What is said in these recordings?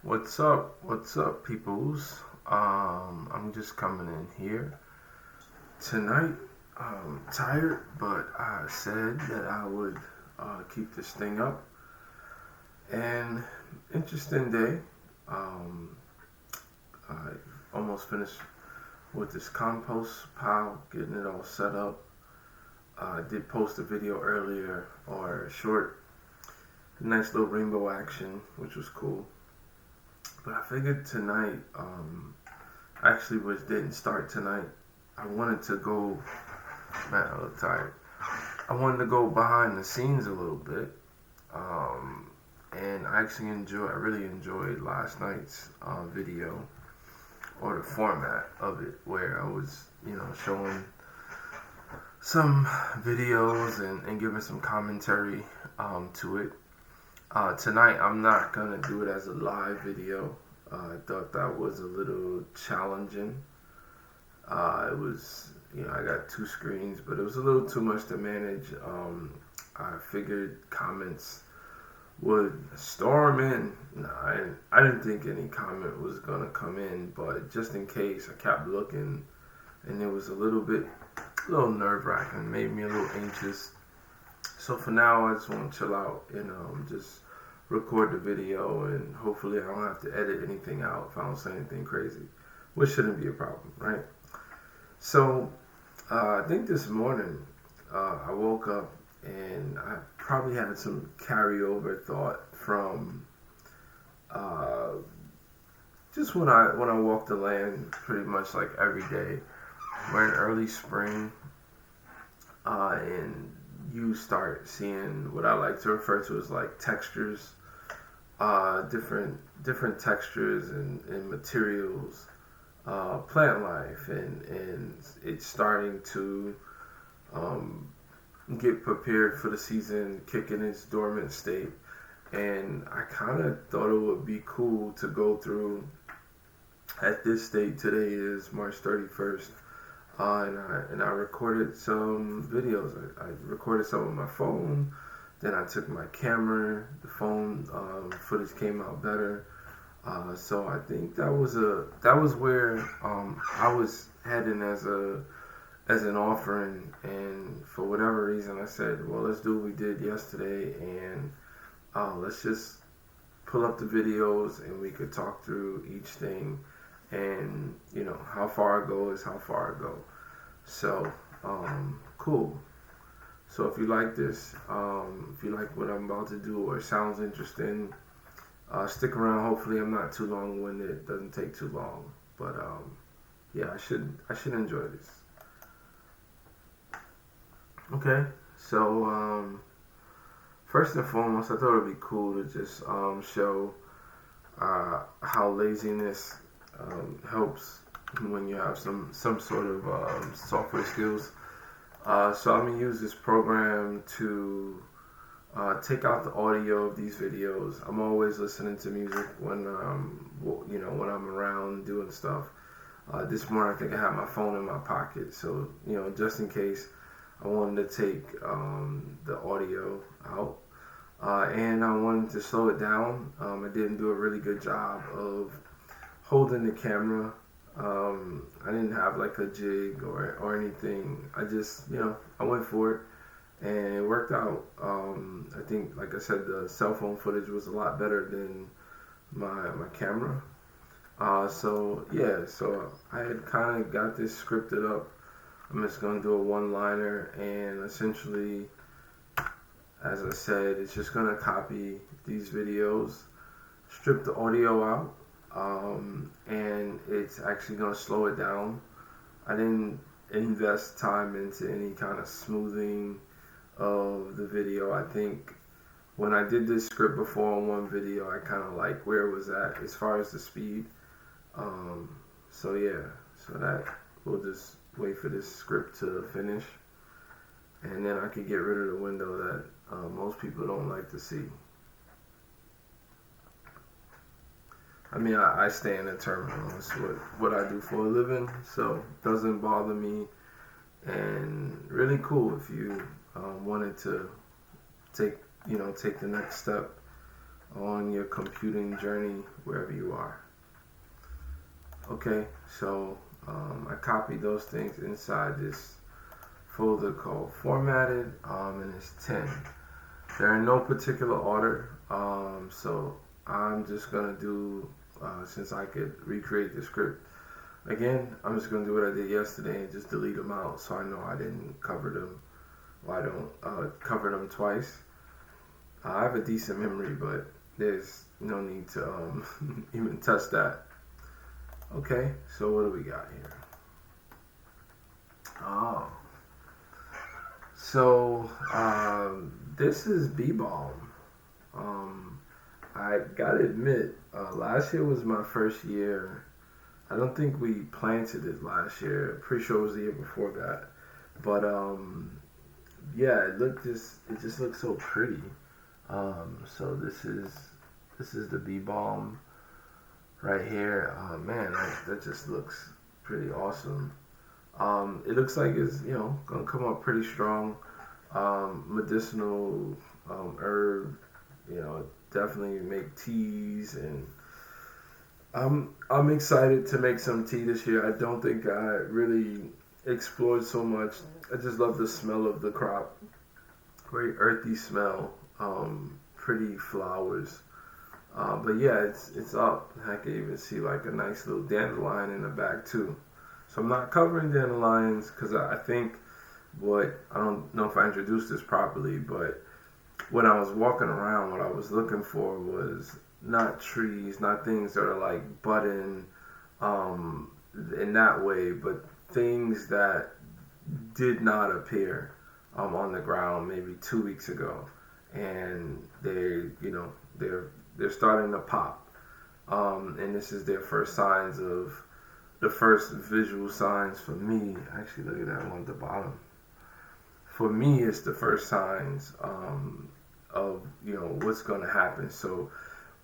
What's up? What's up, peoples? I'm just coming in here tonight. Tired, but I said that I would keep this thing up. And interesting day. Um, I almost finished with this compost pile, getting it all set up. I did post a video earlier, or a short, nice little rainbow action, which was cool. But I figured tonight, actually, which didn't start tonight. I wanted to go, man, I look tired. I wanted to go behind the scenes a little bit. And I really enjoyed last night's video, or the format of it, where I was, showing some videos and giving some commentary to it. Tonight, I'm not going to do it as a live video. I thought that was a little challenging. It was, I got two screens, but it was a little too much to manage. I figured comments would storm in. No, I didn't think any comment was going to come in, but just in case, I kept looking, and it was a little nerve-wracking, made me a little anxious. So for now, I just want to chill out and just record the video, and hopefully I don't have to edit anything out if I don't say anything crazy, which shouldn't be a problem, right? So I think this morning I woke up and I probably had some carryover thought from just when I walk the land pretty much like every day. We're in early spring, and you start seeing what I like to refer to as like textures, different textures and materials, plant life, and it's starting to get prepared for the season, kick in its dormant state. And I kind of thought it would be cool to go through at this state. Today is March 31st. And I recorded some videos. I recorded some on my phone. Then I took my camera. The phone footage came out better. So I think that was where I was heading as an offering. And for whatever reason, I said, well, let's do what we did yesterday, and let's just pull up the videos and we could talk through each thing. And how far I go is how far I go. So cool. So if you like this, if you like what I'm about to do, or it sounds interesting, stick around. Hopefully I'm not too long-winded. It doesn't take too long. But yeah, I should enjoy this. Okay. So first and foremost, I thought it'd be cool to just show how laziness helps when you have some sort of software skills. So I'm gonna use this program to take out the audio of these videos. I'm always listening to music when when I'm around doing stuff. This morning I think I had my phone in my pocket, so just in case I wanted to take the audio out. And I wanted to slow it down. I didn't do a really good job of holding the camera. I didn't have like a jig or anything. I just, I went for it, and it worked out. I think, like I said, the cell phone footage was a lot better than my camera. So I had kind of got this scripted up. I'm just going to do a one-liner, and essentially, as I said, it's just going to copy these videos, strip the audio out, and it's actually going to slow it down. I didn't invest time into any kind of smoothing of the video. I think when I did this script before on one video, I kind of like where it was at as far as the speed. So that we'll just wait for this script to finish, and then I could get rid of the window that most people don't like to see. I mean, I stay in a terminal. It's what I do for a living, so it doesn't bother me. And really cool if you wanted to take the next step on your computing journey wherever you are. Okay, so I copied those things inside this folder called formatted, and it's 10. They're in no particular order, so I'm just gonna do, since I could recreate the script again, I'm just gonna do what I did yesterday and just delete them out, so I know I didn't cover them. Well, I don't cover them twice. I have a decent memory, but there's no need to even touch that. Okay, so what do we got here? Oh, so this is B-Balm. I gotta admit, last year was my first year. I don't think we planted it last year. Pretty sure it was the year before that. But yeah, it just looks so pretty. So this is the B-Balm right here. Man, that just looks pretty awesome. It looks like it's gonna come up pretty strong. Medicinal herb. Definitely make teas, and I'm excited to make some tea this year. I don't think I really explored so much. I just love the smell of the crop. Very earthy smell. Pretty flowers. But yeah, it's up. I can even see like a nice little dandelion in the back too. So I'm not covering dandelions because I think I don't know if I introduced this properly, but when I was walking around, what I was looking for was not trees, not things that are like budding in that way, but things that did not appear on the ground maybe 2 weeks ago, and they're starting to pop, and this is their first signs of the first visual signs for me. Actually, look at that one at the bottom. For me, it's the first signs of what's going to happen. So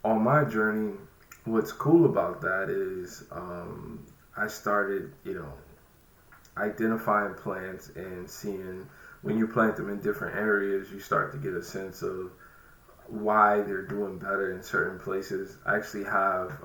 on my journey, what's cool about that is I started identifying plants and seeing when you plant them in different areas, you start to get a sense of why they're doing better in certain places. I actually have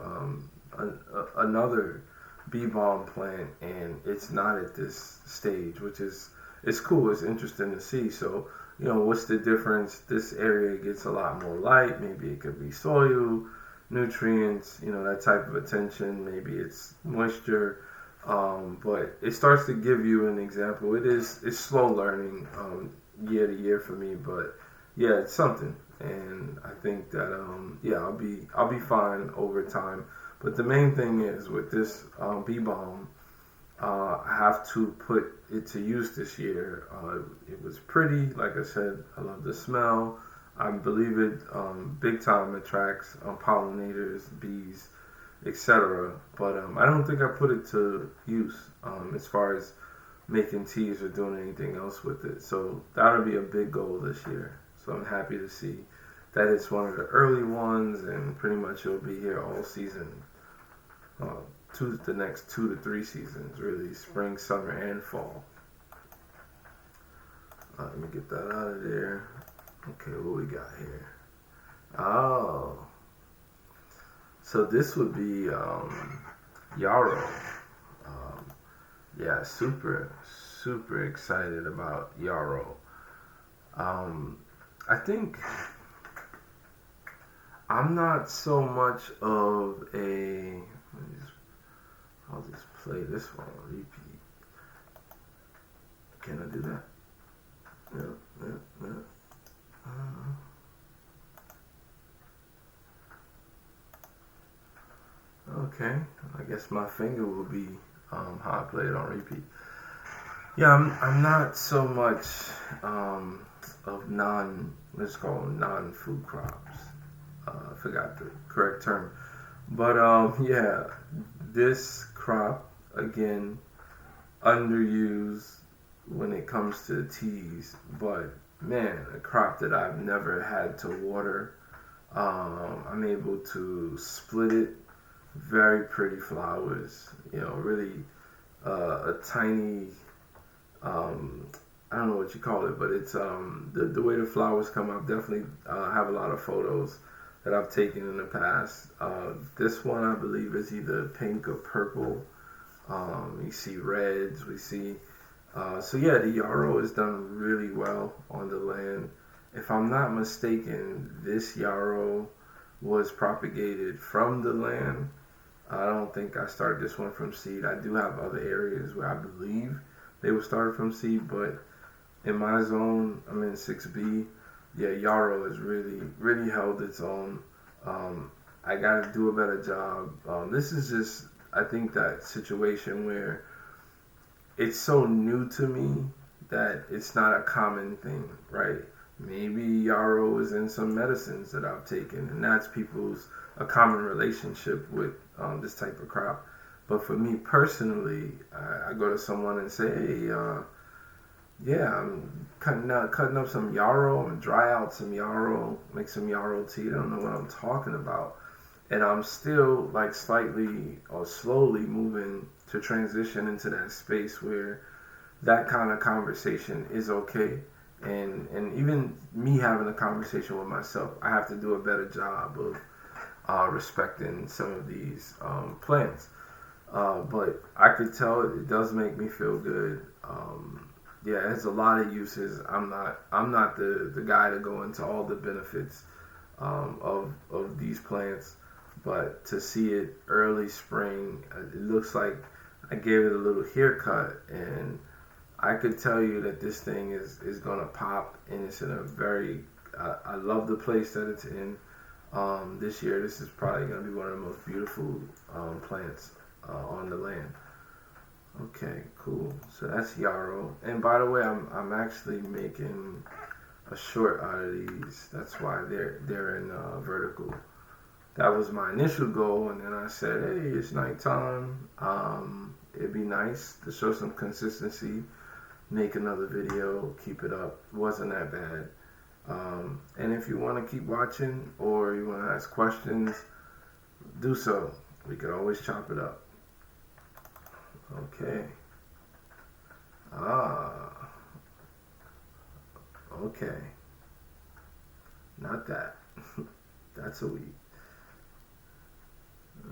another B-Balm plant, and it's not at this stage, which is it's cool. It's interesting to see. So what's the difference? This area gets a lot more light. Maybe it could be soil, nutrients, that type of attention. Maybe it's moisture. But it starts to give you an example. It's slow learning year to year for me, but yeah, it's something. And I think that I'll be fine over time. But the main thing is with this B-Balm, I have to put it to use this year. It was pretty, like I said. I love the smell. I believe it big time attracts pollinators, bees, etc. But I don't think I put it to use as far as making teas or doing anything else with it. So that'll be a big goal this year. So I'm happy to see that it's one of the early ones, and pretty much it'll be here all season. The next 2 to 3 seasons, really, spring, summer, and fall. Let me get that out of there. Okay, what we got here? Oh, so this would be yarrow. Yeah, super excited about yarrow. I think I'm not so much of a. I'll just play this one on repeat. Can I do that? Yeah. Okay, I guess my finger will be how I play it on repeat. Yeah, I'm not so much of let's call them non-food crops. I forgot the correct term. But yeah, this crop, again, underused when it comes to teas, but man, a crop that I've never had to water. I'm able to split it. Very pretty flowers, really a tiny, I don't know what you call it, but it's the way the flowers come up. Definitely have a lot of photos that I've taken in the past. This one I believe is either pink or purple. You see reds, we see. So yeah, the yarrow is done really well on the land. If I'm not mistaken, this yarrow was propagated from the land. I don't think I started this one from seed. I do have other areas where I believe they were started from seed, but in my zone, I'm in 6B. Yeah, yarrow has really held its own. I got to do a better job. This is just, I think, that situation where it's so new to me that it's not a common thing, right? Maybe yarrow is in some medicines that I've taken, and that's people's a common relationship with this type of crop. But for me personally, I go to someone and say, hey, yeah, I'm cutting up some yarrow. I'm gonna dry out some yarrow, make some yarrow tea. I don't know what I'm talking about, and I'm still like slightly or slowly moving to transition into that space where that kind of conversation is okay. And even me having a conversation with myself, I have to do a better job of respecting some of these plants. But I could tell it does make me feel good. Yeah, it has a lot of uses. I'm not the guy to go into all the benefits of these plants, but to see it early spring, it looks like I gave it a little haircut, and I could tell you that this thing is gonna pop, and it's in a very. I love the place that it's in. This year, this is probably gonna be one of the most beautiful plants on the land. Okay, cool. So that's yarrow. And by the way, I'm actually making a short out of these. That's why they're in vertical. That was my initial goal, and then I said, hey, it's nighttime. It'd be nice to show some consistency, make another video, keep it up. It wasn't that bad. And if you want to keep watching or you want to ask questions, do so. We could always chop it up. Okay. Okay. Not that. That's a weed.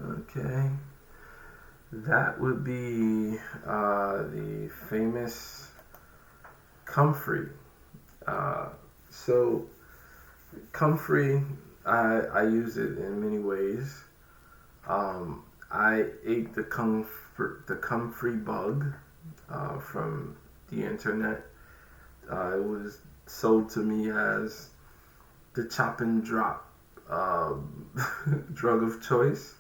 Okay. That would be the famous comfrey. So comfrey, I use it in many ways. I ate the comfrey bug from the internet. It was sold to me as the chop and drop drug of choice,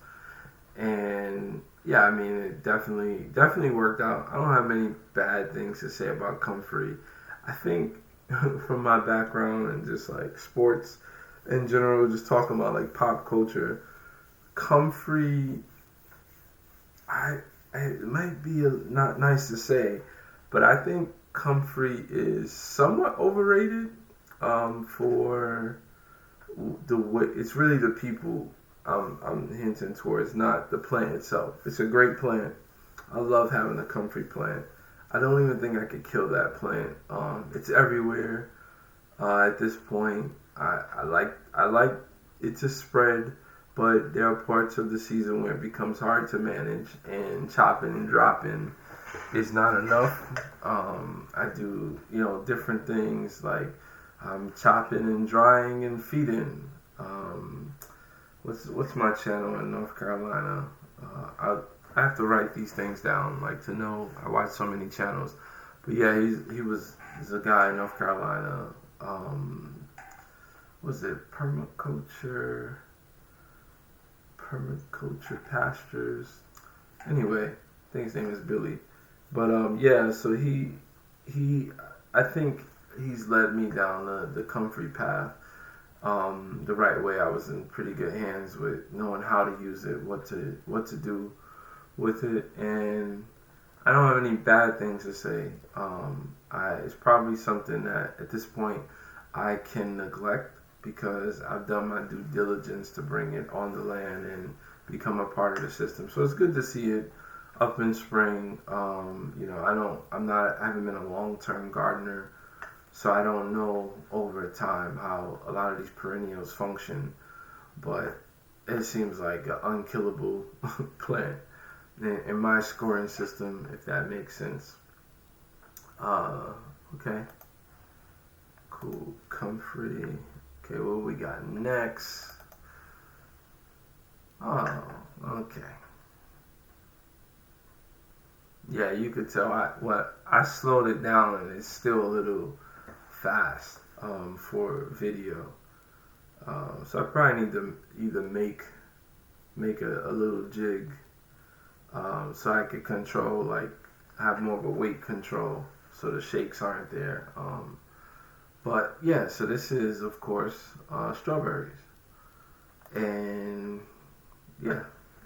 and yeah, I mean it definitely worked out. I don't have many bad things to say about comfrey. I think from my background and just like sports in general, just talking about like pop culture, comfrey, it might be not nice to say, but I think comfrey is somewhat overrated for the way it's really the people I'm hinting towards, not the plant itself. It's a great plant. I love having a comfrey plant. I don't even think I could kill that plant. It's everywhere at this point. I like it to spread, but there are parts of the season where it becomes hard to manage, and chopping and dropping is not enough. I do different things like chopping and drying and feeding. What's my channel in North Carolina? I have to write these things down, like to know. I watch so many channels, but yeah, he's a guy in North Carolina. Was it permaculture pastures? Anyway, I think his name is Billy. But yeah, so he I think he's led me down the comfrey path the right way. I was in pretty good hands with knowing how to use it, what to do with it, and I don't have any bad things to say. It's probably something that at this point I can neglect because I've done my due diligence to bring it on the land and become a part of the system. So it's good to see it up in spring. I haven't been a long-term gardener, so I don't know over time how a lot of these perennials function. but it seems like an unkillable plant in my scoring system, if that makes sense. Okay, cool, comfrey. Okay, what we got next? Oh, okay. Yeah, you could tell I slowed it down and it's still a little fast for video. So I probably need to either make a little jig so I could control, like have more of a weight control so the shakes aren't there. But yeah, so this is of course strawberries, and yeah,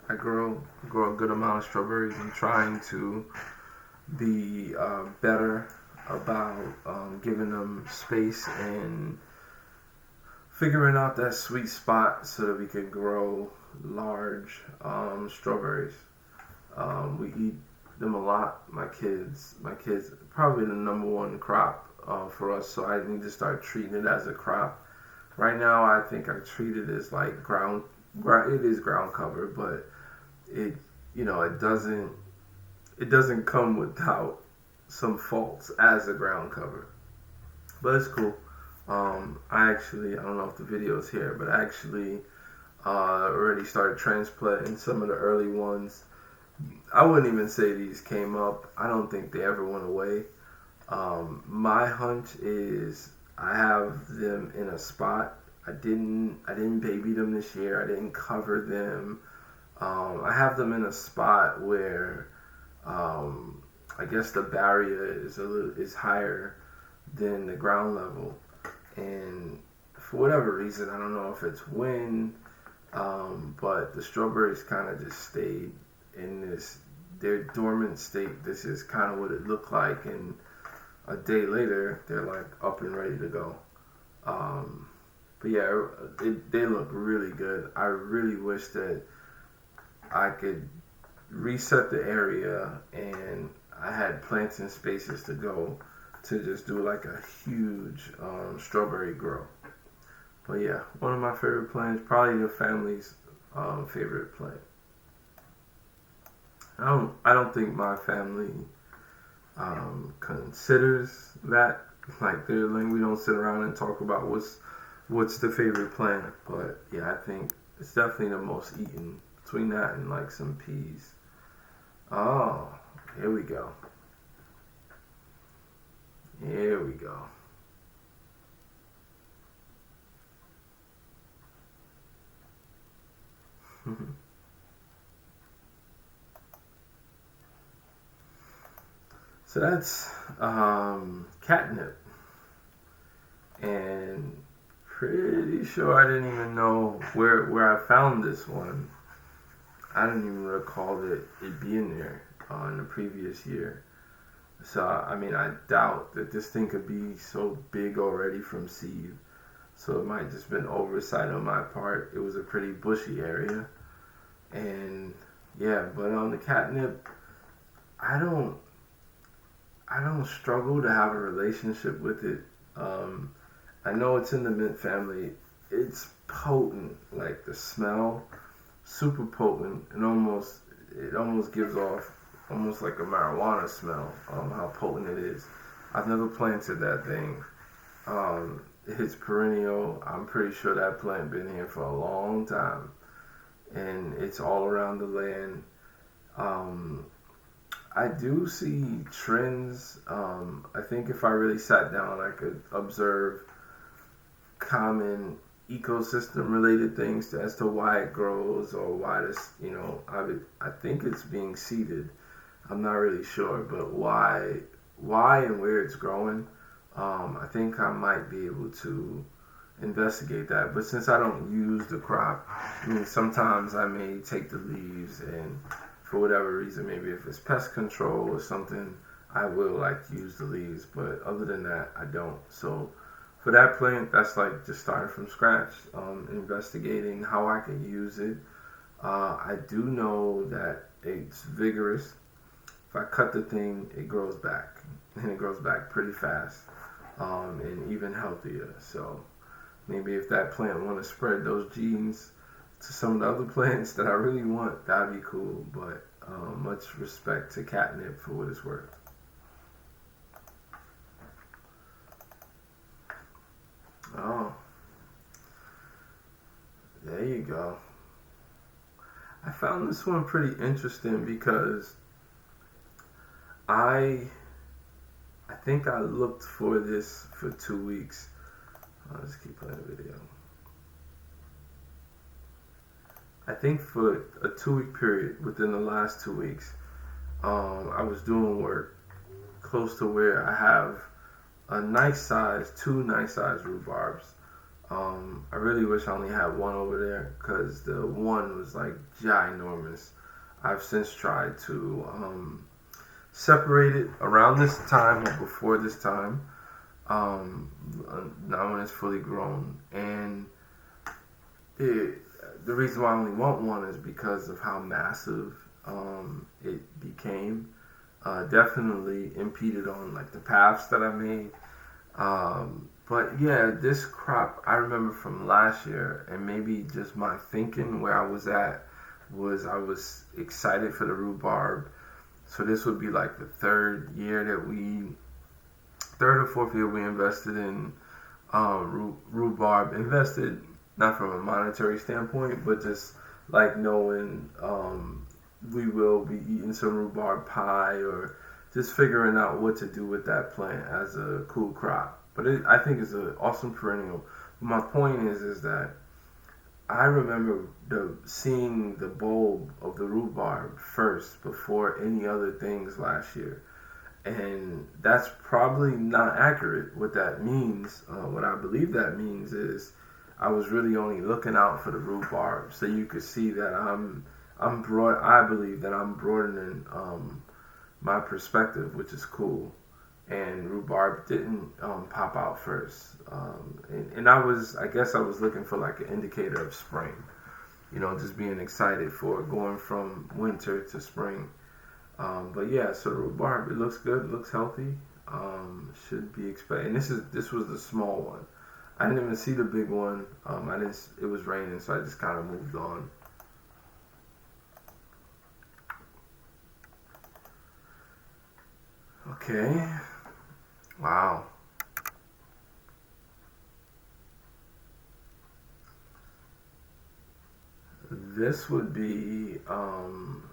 I grow a good amount of strawberries. I'm trying to be better about giving them space and figuring out that sweet spot so that we can grow large strawberries. We eat them a lot. My kids, probably the number one crop for us. So I need to start treating it as a crop. Right now, I think I treat it as like ground. It is ground cover, but it, it doesn't come without some faults as a ground cover. But it's cool. I don't know if the video is here, but I actually already started transplanting some of the early ones. I wouldn't even say these came up. I don't think they ever went away. My hunch is I have them in a spot. I didn't baby them this year. I didn't cover them. I have them in a spot where I guess the barrier is higher than the ground level, and for whatever reason, I don't know if it's wind, but the strawberries kind of just stayed in their dormant state. This is kind of what it looked like, and a day later, they're like up and ready to go. But yeah, they look really good. I really wish that I could reset the area and I had planting spaces to go to just do like a huge strawberry grow. But yeah, one of my favorite plants, probably the family's favorite plant. I don't think my family considers that like they're like, we don't sit around and talk about what's the favorite plant. But yeah, I think it's definitely the most eaten between that and like some peas. Oh, here we go. Here we go. So that's catnip, and pretty sure I didn't even know where I found this one. I didn't even recall it being there in the previous year. So I mean, I doubt that this thing could be so big already from seed. So it might just been oversight on my part. It was a pretty bushy area, and yeah. But on the catnip, I don't I don't struggle to have a relationship with it. I know it's in the mint family. It's potent, like the smell, super potent, and it almost gives off almost like a marijuana smell. How potent it is. I've never planted that thing. It's perennial. I'm pretty sure that plant been here for a long time, and it's all around the land. Um, I do see trends. I think if I really sat down, I could observe common ecosystem related things as to why it grows or why this, I think it's being seeded. I'm not really sure, but why and where it's growing, I think I might be able to investigate that. But since I don't use the crop, I mean, sometimes I may take the leaves and for whatever reason, maybe if it's pest control or something, I will like use the leaves. But other than that, I don't. So for that plant, that's like just starting from scratch, investigating how I can use it. I do know that it's vigorous. If I cut the thing, it grows back, and it grows back pretty fast, and even healthier. So maybe if that plant want to spread those genes, to some of the other plants that I really want, that'd be cool. But much respect to catnip for what it's worth. Oh, there you go. I found this one pretty interesting because I I think I looked for this for 2 weeks. I'll just keep playing the video. I think for a 2 week period, within the last 2 weeks, I was doing work close to where I have two nice size rhubarbs. I really wish I only had one over there because the one was like ginormous. I've since tried to separate it around this time or before this time, now when it's fully grown. And the reason why I only want one is because of how massive it became. Definitely impeded on like the paths that I made. But yeah, this crop I remember from last year, and maybe just my thinking where I was at was I was excited for the rhubarb. So this would be like the third or fourth year we invested in rhubarb. Invested not from a monetary standpoint, but just like knowing we will be eating some rhubarb pie or just figuring out what to do with that plant as a cool crop. But I think it's an awesome perennial. My point is that I remember seeing the bulb of the rhubarb first before any other things last year. And that's probably not accurate. What that means, what I believe that means is I was really only looking out for the rhubarb. So you could see that I believe that I'm broadening my perspective, which is cool. And rhubarb didn't pop out first. And I guess I was looking for like an indicator of spring. Just being excited for going from winter to spring. But yeah, so the rhubarb, it looks good, it looks healthy. Should be expected. And this was the small one. I didn't even see the big one. It was raining, so I just kind of moved on. Okay. Wow. This would be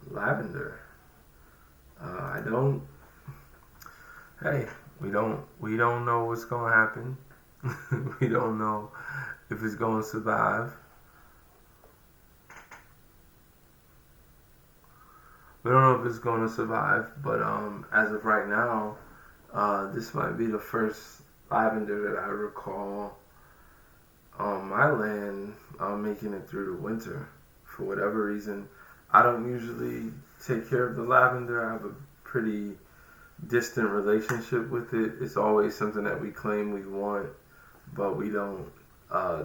lavender. I don't. Hey, we don't know what's gonna happen. We don't know if it's gonna survive. We don't know if it's gonna survive, but as of right now, this might be the first lavender that I recall on my land making it through the winter. For whatever reason, I don't usually take care of the lavender. I have a pretty distant relationship with it. It's always something that we claim we want, but we don't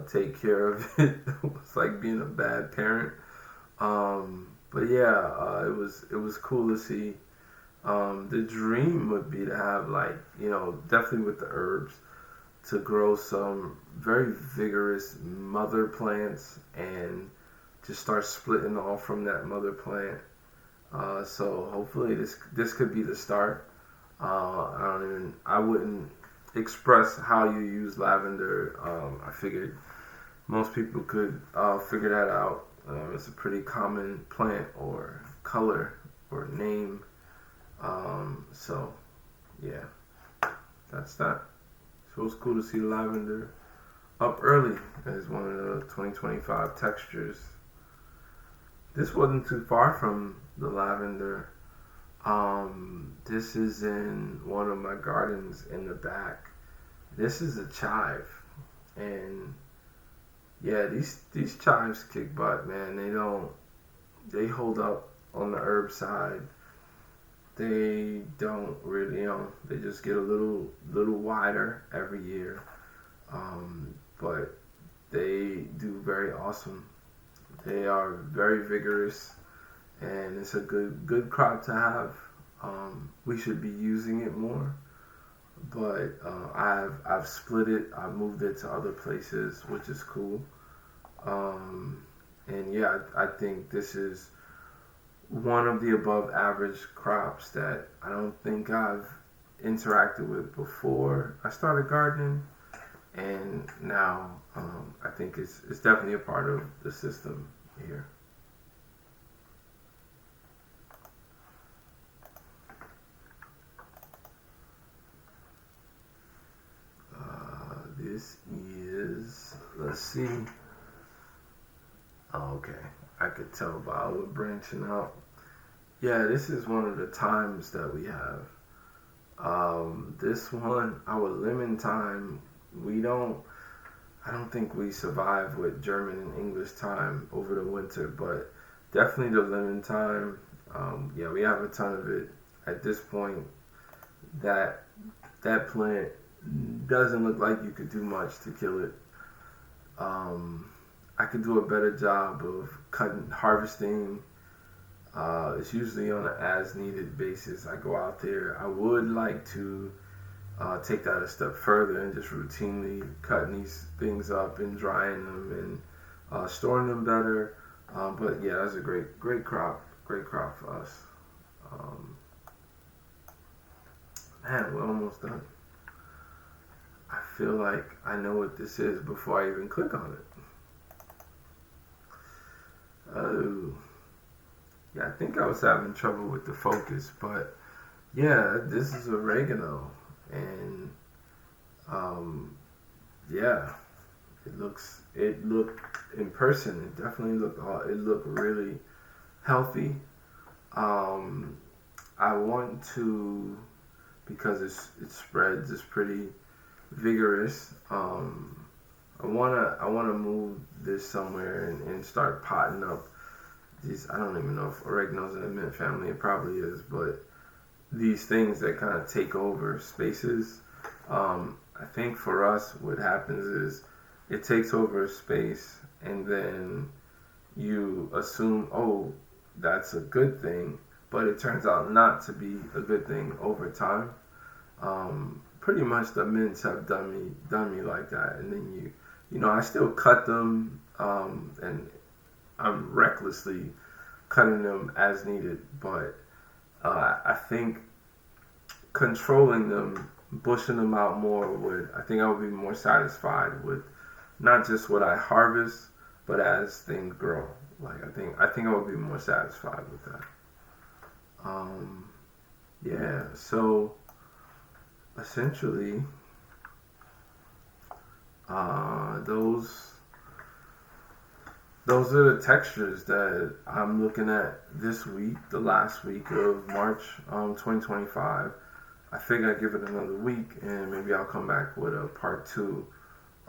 take care of it. It's like being a bad parent. But yeah, it was cool to see. The dream would be to have definitely with the herbs, to grow some very vigorous mother plants and just start splitting off from that mother plant. So hopefully this could be the start. I wouldn't express how you use lavender. I figured most people could figure that out. It's a pretty common plant or color or name. So yeah, that's that. So it's cool to see lavender up early as one of the 2025 textures. This wasn't too far from the lavender. This is in one of my gardens in the back. This is a chive, and yeah, these chives kick butt, man. They hold up on the herb side. They don't really, they just get a little wider every year, but they do very awesome. They are very vigorous, and it's a good crop to have. We should be using it more, but I've split it. I've moved it to other places, which is cool. And yeah, I think this is one of the above average crops that I don't think I've interacted with before I started gardening, and now I think it's definitely a part of the system here. This is, let's see. Oh, okay, I could tell by all the branching out. Yeah, this is one of the times that we have. This one, our lemon time, we don't. I don't think we survive with German and English time over the winter, but definitely the lemon time. Yeah, we have a ton of it at this point. That that plant doesn't look like you could do much to kill it. Um, I could do a better job of harvesting. It's usually on an as needed basis. I go out there. I would like to take that a step further and just routinely cutting these things up and drying them and storing them better. But yeah, that's a great crop for us. Um, Man, we're almost done. I feel like I know what this is before I even click on it. Oh, yeah, I think I was having trouble with the focus, but yeah, this is oregano, and um, yeah, it looked in person. It definitely it looked really healthy. Um, I want to because it spreads. It's pretty vigorous. I wanna move this somewhere and start potting up these. I don't even know if oregano's in the mint family. It probably is, but these things that kind of take over spaces. I think for us, what happens is it takes over a space, and then you assume, oh, that's a good thing, but it turns out not to be a good thing over time. Pretty much the mints have done me like that, and then I still cut them, and I'm recklessly cutting them as needed, but I think controlling them, bushing them out more would. I think I would be more satisfied with not just what I harvest, but as things grow. Like I think I would be more satisfied with that. Um, yeah. So essentially, those are the textures that I'm looking at this week, the last week of March, 2025. I figure I'd give it another week, and maybe I'll come back with a part two.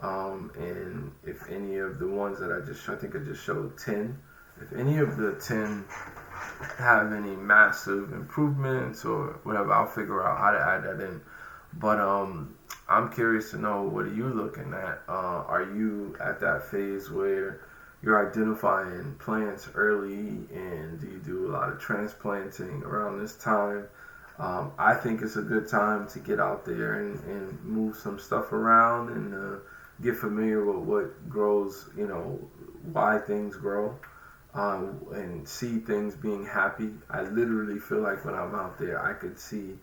And if any of the ones that I think I just showed 10. If any of the 10 have any massive improvements or whatever, I'll figure out how to add that in. But I'm curious to know, what are you looking at? Are you at that phase where you're identifying plants early, and do you do a lot of transplanting around this time? I think it's a good time to get out there and move some stuff around and get familiar with what grows, why things grow, and see things being happy. I literally feel like when I'm out there, I could see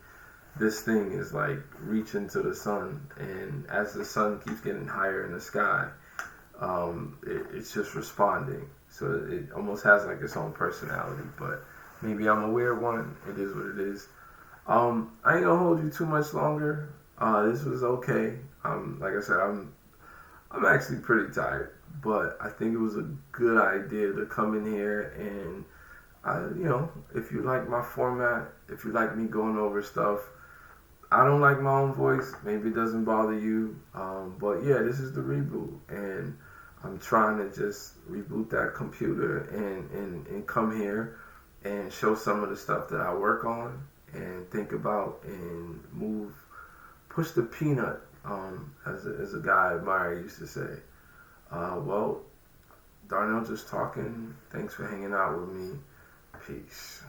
this thing is like reaching to the sun, and as the sun keeps getting higher in the sky, it's just responding. So it almost has like its own personality, but maybe I'm a weird one. It is what it is. I ain't gonna hold you too much longer. This was okay. Like I said, I'm actually pretty tired, but I think it was a good idea to come in here and, if you like my format, if you like me going over stuff, I don't like my own voice. Maybe it doesn't bother you, but yeah, this is the reboot, and I'm trying to just reboot that computer and come here and show some of the stuff that I work on and think about and push the peanut, as a guy I admire used to say. Well, Darnell just talking. Thanks for hanging out with me. Peace.